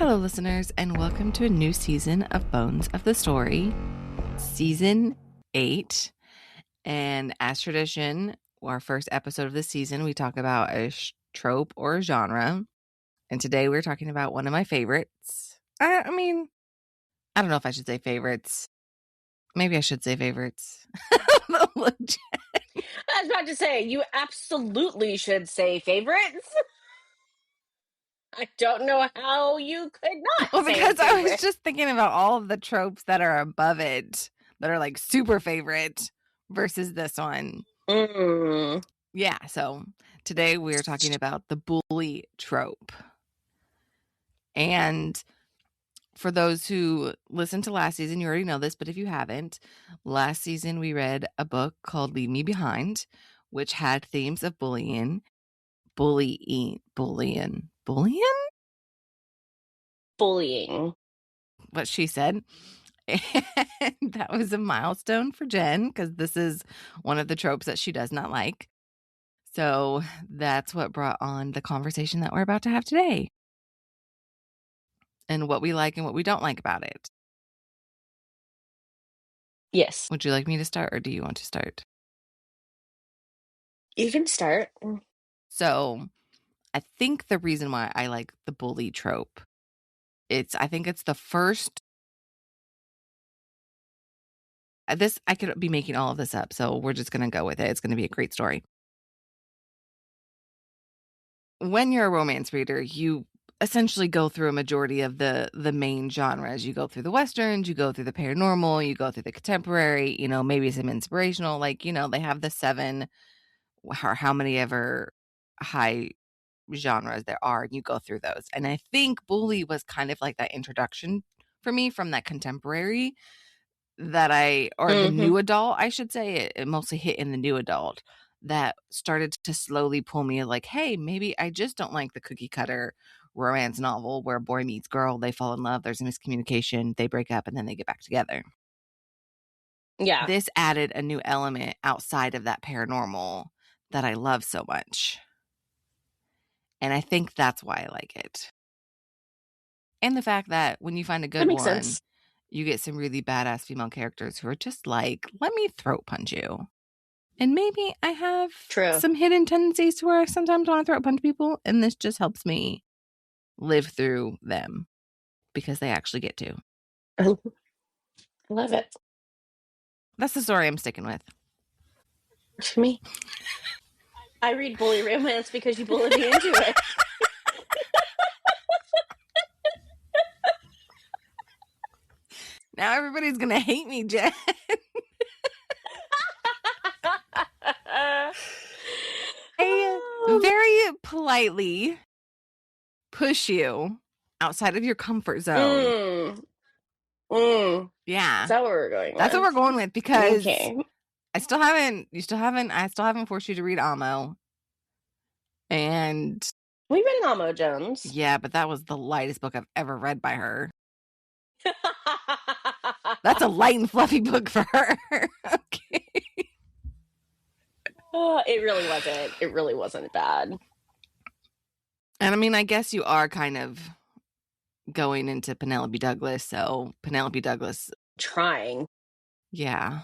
Hello, listeners, and welcome to a new season of Bones of the Story, Season 8. And as tradition, our first episode of the season, we talk about a trope or a genre. And today we're talking about one of my favorites. I don't know if I should say favorites. Maybe I should say favorites. I was about to say, you absolutely should say favorites. I don't know how you could not Well, say because I was favorites. just thinking about all of the tropes that are above it, that are like super favorite versus this one. Yeah, so today we're talking about the bully trope. And for those who listened to last season, you already know this, but if you haven't, last season we read a book called Leave Me Behind, which had themes of bullying. Bullying. What she said. And that was a milestone for Jenn because this is one of the tropes that she does not like. So that's what brought on the conversation that we're about to have today. And what we like and what we don't like about it. Yes. Would you like me to start or do you want to start? You can start. So I think the reason why I like the bully trope, I think it's the first. I could be making all of this up, so we're just going to go with it. It's going to be a great story. When you're a romance reader, you essentially go through a majority of the main genres. You go through the Westerns, you go through the paranormal, you go through the contemporary, maybe some inspirational, they have the 7 or how many ever high genres there are, and you go through those. And I think bully was kind of like that introduction for me from that contemporary the new adult, I should say. It mostly hit in the new adult that started to slowly pull me like, hey, maybe I just don't like the cookie cutter romance novel where boy meets girl, they fall in love, there's a miscommunication, they break up, and then they get back together. Yeah. This added a new element outside of that paranormal that I love so much. And I think that's why I like it. And the fact that when you find a good one, sense. You get some really badass female characters who are just like, let me throat punch you. And maybe I have some hidden tendencies to where I sometimes want to throat punch people, and this just helps me live through them because they actually get to. I love it. That's the story I'm sticking with. For me. I read bully romance because you bullied me into it. Now everybody's going to hate me, Jenn. I very politely push you outside of your comfort zone. Yeah. Is that what we're going with? That's what we're going with because I still haven't forced you to read Amo. And we read Amo Jones. Yeah, but that was the lightest book I've ever read by her. That's a light and fluffy book for her. Okay. It really wasn't. It really wasn't bad. And I mean, I guess you are kind of going into Penelope Douglas, so Penelope Douglas trying. Yeah.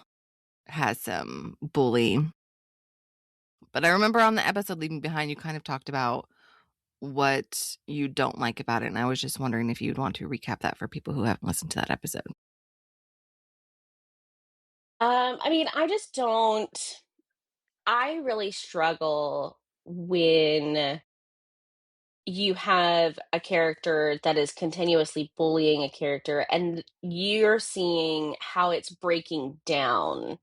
Has some bully. But I remember on the episode Leaving Behind, you kind of talked about what you don't like about it. And I was just wondering if you'd want to recap that for people who haven't listened to that episode. I mean, I really struggle when you have a character that is continuously bullying a character and you're seeing how it's breaking down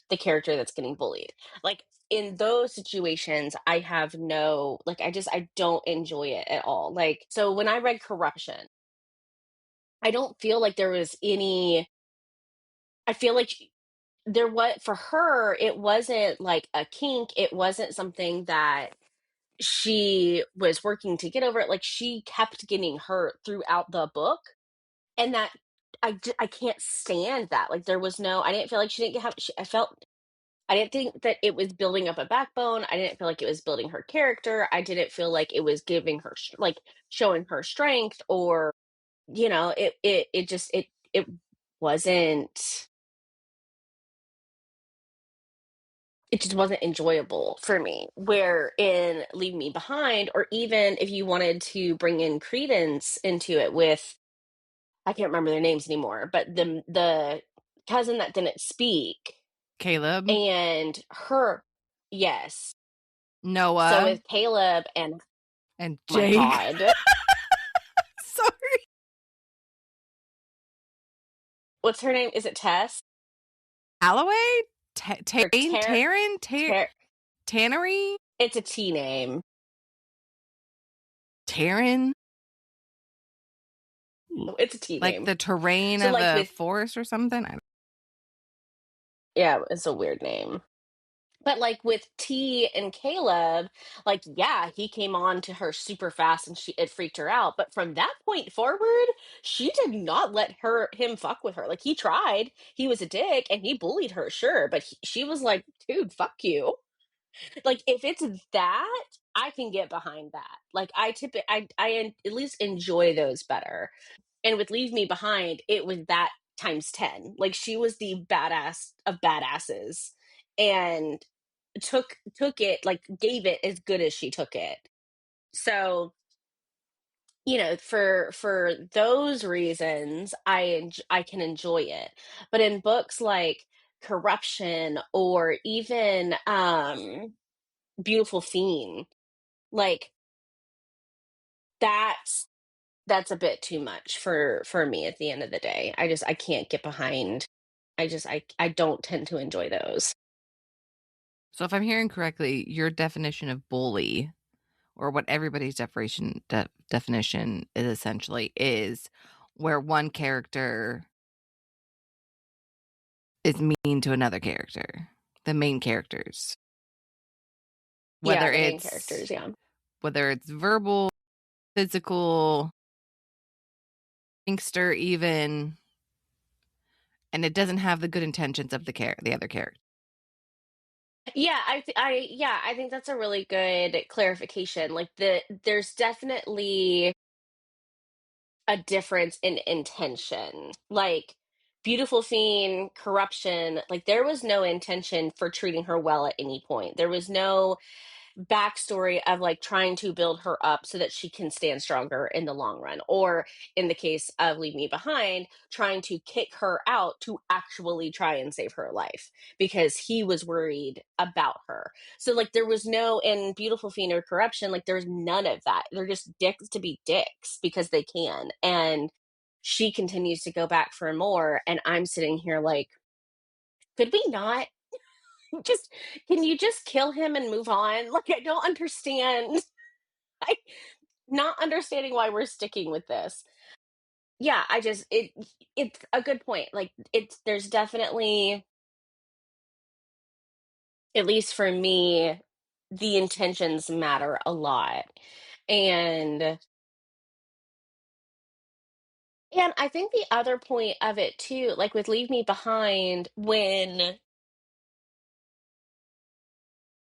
the character that's getting bullied. Like in those situations, I have I don't enjoy it at all. Like, so when I read Corruption, I don't feel like there was I feel like for her, it wasn't like a kink. It wasn't something that she was working to get over it. Like, she kept getting hurt throughout the book. And that, I can't stand that. Like, I didn't feel like she didn't have, I didn't think that it was building up a backbone. I didn't feel like it was building her character. I didn't feel like it was giving her, showing her strength or you know, it just it wasn't it just wasn't enjoyable for me. Where in Leave Me Behind, or even if you wanted to bring in Credence into it with, I can't remember their names anymore, but the cousin that didn't speak Caleb, and her, yes. So Noah, with Caleb and and my Jake. God, Sorry. what's her name? Is it Tess Alloway? or Taryn? Ter- Tannery? it's a T name. Taryn? It's a T Like name. the terrain So of like a with, forest or something? yeah, it's a weird name. But like with T and Caleb, like yeah, he came on to her super fast and it freaked her out. But from that point forward, she did not let him fuck with her. Like he tried, he was a dick and he bullied her, sure, but she was like, dude, fuck you. Like if it's that, I can get behind that. Like I at least enjoy those better. And with Leave Me Behind, it was that times 10. Like she was the badass of badasses and took it, like gave it as good as she took it. So, you know, for those reasons, I can enjoy it. But in books like Corruption or even Beautiful Fiend, like that's that's a bit too much for me at the end of the day. I can't get behind. I don't tend to enjoy those. So if I'm hearing correctly, your definition of bully, or what everybody's definition is essentially, is where one character is mean to another character, the main characters. Yeah, Whether the main it's characters, yeah. whether it's verbal, physical, gangster even, and it doesn't have the good intentions of the other character. Yeah, I think that's a really good clarification. Like there's definitely a difference in intention. Like Beautiful Fiend, Corruption, like there was no intention for treating her well at any point. There was no backstory of like trying to build her up so that she can stand stronger in the long run, or in the case of Leave Me Behind, trying to kick her out to actually try and save her life because he was worried about her. So like there was no, in Beautiful Fiend or Corruption, like there's none of that. They're just dicks to be dicks because they can. And she continues to go back for more, and I'm sitting here like, could we not just, can you just kill him and move on? Like I don't understand. I not understanding why we're sticking with this. Yeah, it's a good point. Like it's there's definitely, at least for me, the intentions matter a lot. And I think the other point of it too, like with Leave Me Behind, when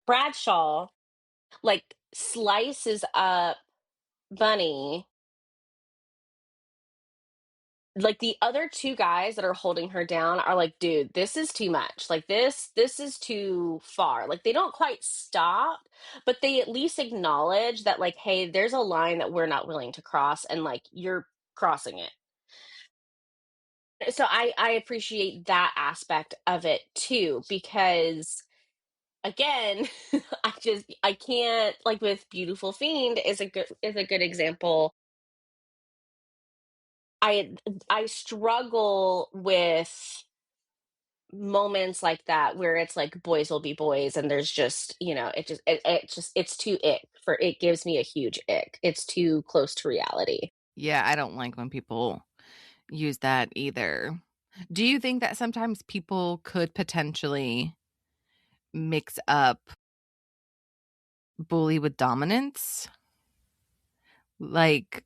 Bradshaw like slices up Bunny, like the other two guys that are holding her down are like, dude, this is too much. Like this is too far. Like they don't quite stop, but they at least acknowledge that like, hey, there's a line that we're not willing to cross, and like you're crossing it. So I appreciate that aspect of it too, because again, I can't, like with Beautiful Fiend is a good example. I I struggle with moments like that where it's like boys will be boys, and there's just, you know, it's too ick, for it gives me a huge ick. It's too close to reality. Yeah, I don't like when people use that either. Do you think that sometimes people could potentially mix up bully with dominance? Like,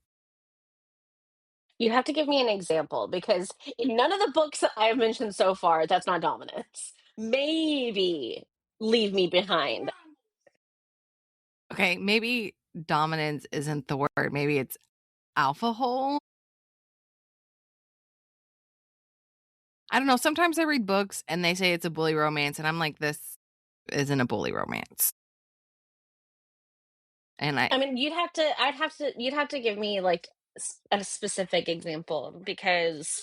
You have to give me an example, because in none of the books that I've mentioned so far, that's not dominance. Maybe Leave Me Behind. okay, maybe dominance isn't the word. Maybe it's alpha hole. I don't know, sometimes I read books and they say it's a bully romance, and I'm like, "This isn't a bully romance." And I mean, you'd have to give me like a specific example because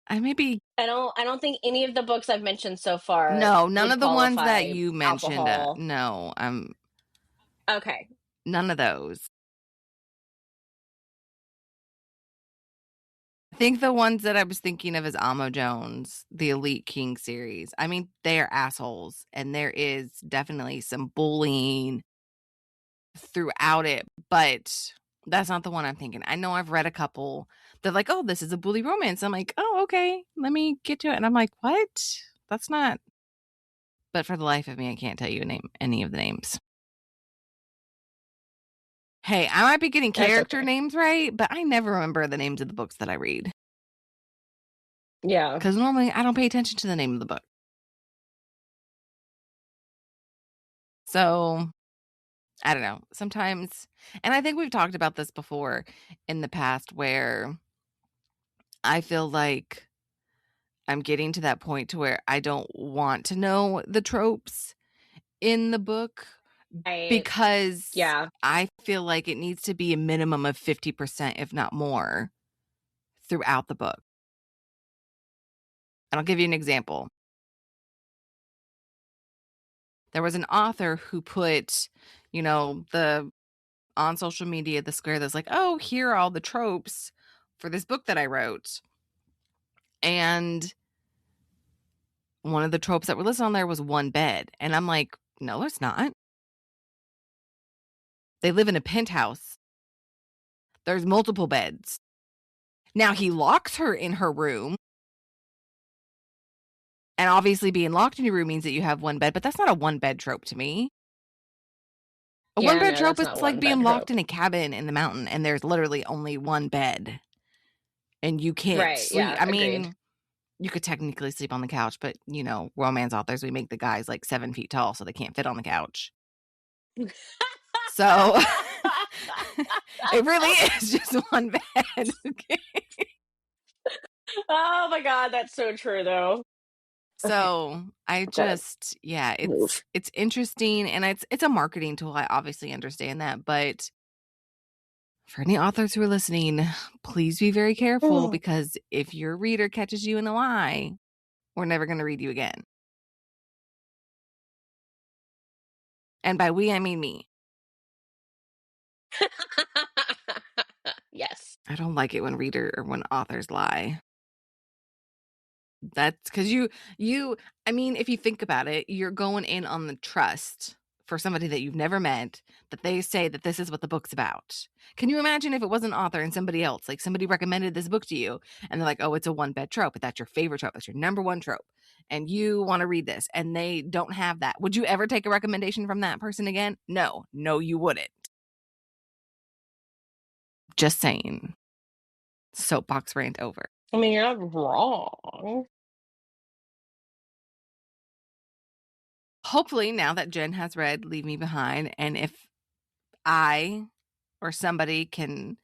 I maybe I don't think any of the books I've mentioned so far no, none would of the ones that qualify you mentioned, alcohol. no, Okay. none of those. I think the ones that I was thinking of is Amo Jones, the Elite King series. I mean, they are assholes, and there is definitely some bullying throughout it, but that's not the one I'm thinking. I know I've read a couple. They're like, "Oh, this is a bully romance." I'm like, "Oh, okay. Let me get to it." And I'm like, "What? That's not." But for the life of me, I can't tell you any of the names. Hey, I might be getting That's character okay. names right, but I never remember the names of the books that I read Yeah. because normally I don't pay attention to the name of the book. So I don't know. Sometimes, and I think we've talked about this before in the past where I feel like I'm getting to that point to where I don't want to know the tropes in the book I because yeah. I feel like it needs to be a minimum of 50%, if not more, throughout the book. And I'll give you an example. There was an author who put, the on social media, the square that's like, oh, here are all the tropes for this book that I wrote. And one of the tropes that were listed on there was one bed. And I'm like, no, it's not. They live in a penthouse. There's multiple beds. Now he locks her in her room. And obviously being locked in your room means that you have one bed, but that's not a one bed trope to me. A one Yeah, bed no, trope that's is not like one being bed locked trope. in a cabin in the mountain and there's literally only one bed and you can't Right, sleep. yeah, I agreed. mean, you could technically sleep on the couch, but romance authors, we make the guys like 7 feet tall so they can't fit on the couch. So it really is just one bed. Okay. Oh my god, that's so true though. Okay, So I I've gotta just, yeah, it's move. it's interesting and it's a marketing tool. I obviously understand that, but for any authors who are listening, please be very careful because if your reader catches you in a lie, we're never going to read you again. And by we, I mean me. Yes. I don't like it when authors lie. That's because I mean, if you think about it, you're going in on the trust for somebody that you've never met, that they say that this is what the book's about. Can you imagine if it was an author and somebody else, like somebody recommended this book to you and they're like, oh, it's a one bed trope, but that's your favorite trope. That's your number one trope. And you want to read this and they don't have that. Would you ever take a recommendation from that person again? No, you wouldn't. Just saying. Soapbox rant over. I mean, you're not wrong. Hopefully, now that Jenn has read Leave Me Behind, and if I or somebody can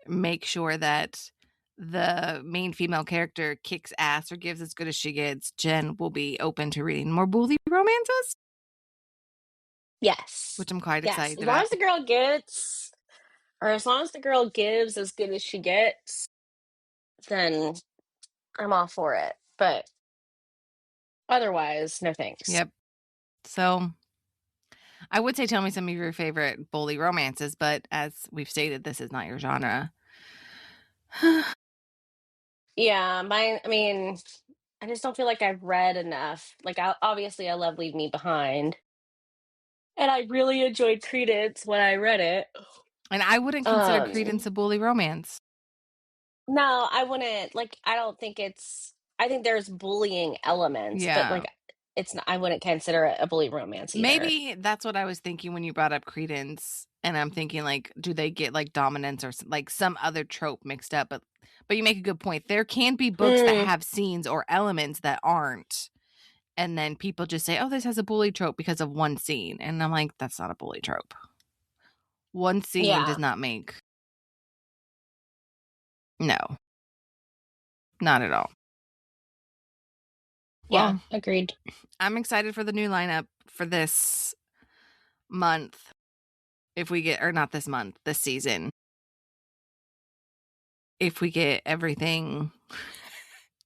make sure that the main female character kicks ass or gives as good as she gets, Jenn will be open to reading more bully romances, Yes. which I'm quite Yes. excited As long about. as the girl gets, or as long as the girl gives as good as she gets, then I'm all for it. But otherwise, no thanks. Yep. So I would say tell me some of your favorite bully romances, but as we've stated, this is not your genre. Yeah, mine, I mean, I just don't feel like I've read enough. Like, obviously, I love Leave Me Behind. And I really enjoyed Credence when I read it. And I wouldn't consider Um, Credence a bully romance. no, I wouldn't like I don't think it's I think there's bullying elements, but Yeah. like it's not, I wouldn't consider it a bully romance either. Maybe that's what I was thinking when you brought up Credence, and I'm thinking, like, do they get, like, dominance or like, some other trope mixed up? But you make a good point. There can be books that Mm, have scenes or elements that aren't, and then people just say, "Oh, this has a bully trope because of one scene," and I'm like, "That's not a bully trope. One scene does yeah. not make." No, not at all. Yeah, Well, agreed. I'm excited for the new lineup for this month. If we get, or not this month, this season. If we get everything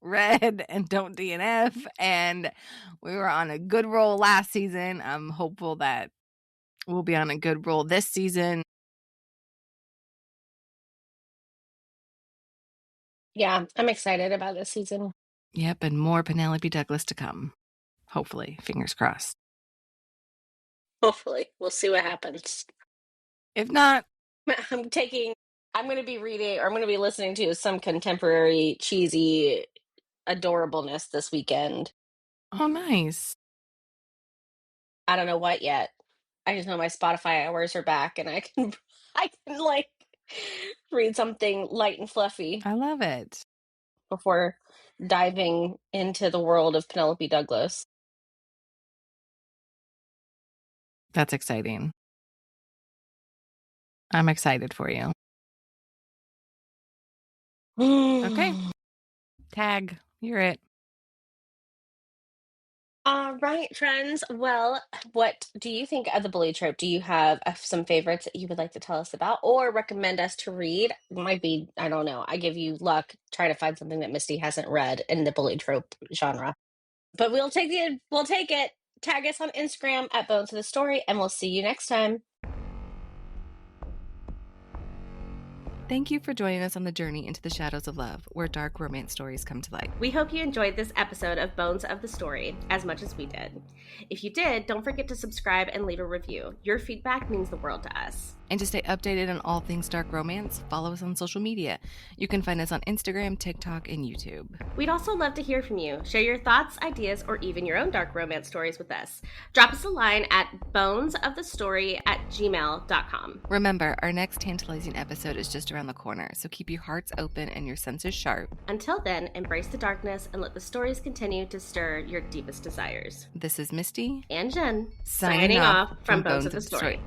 read and don't DNF, and we were on a good roll last season, I'm hopeful that we'll be on a good roll this season. Yeah, I'm excited about this season. Yep, and more Penelope Douglas to come. Hopefully, fingers crossed. Hopefully, we'll see what happens. If not, I'm going to be reading, or I'm going to be listening to some contemporary cheesy adorableness this weekend. oh, nice. I don't know what yet. I just know my Spotify hours are back, and I can like read something light and fluffy I love it. before diving into the world of Penelope Douglas. That's exciting. I'm excited for you. Okay. Tag, you're it. All right, friends. Well, what do you think of the bully trope? Do you have some favorites that you would like to tell us about or recommend us to read? Might be, I don't know. I give you luck trying to find something that Misty hasn't read in the bully trope genre. But we'll take it. Tag us on Instagram at Bones of the Story, and we'll see you next time. Thank you for joining us on the journey into the shadows of love, where dark romance stories come to light. We hope you enjoyed this episode of Bones of the Story as much as we did. If you did, don't forget to subscribe and leave a review. Your feedback means the world to us. And to stay updated on all things dark romance, follow us on social media. You can find us on Instagram, TikTok, and YouTube. We'd also love to hear from you. Share your thoughts, ideas, or even your own dark romance stories with us. Drop us a line at bonesofthestory@gmail.com. Remember, our next tantalizing episode is just around the corner, so keep your hearts open and your senses sharp. Until then, embrace the darkness and let the stories continue to stir your deepest desires. This is Misty And Jenn, signing off from Bones of the Story.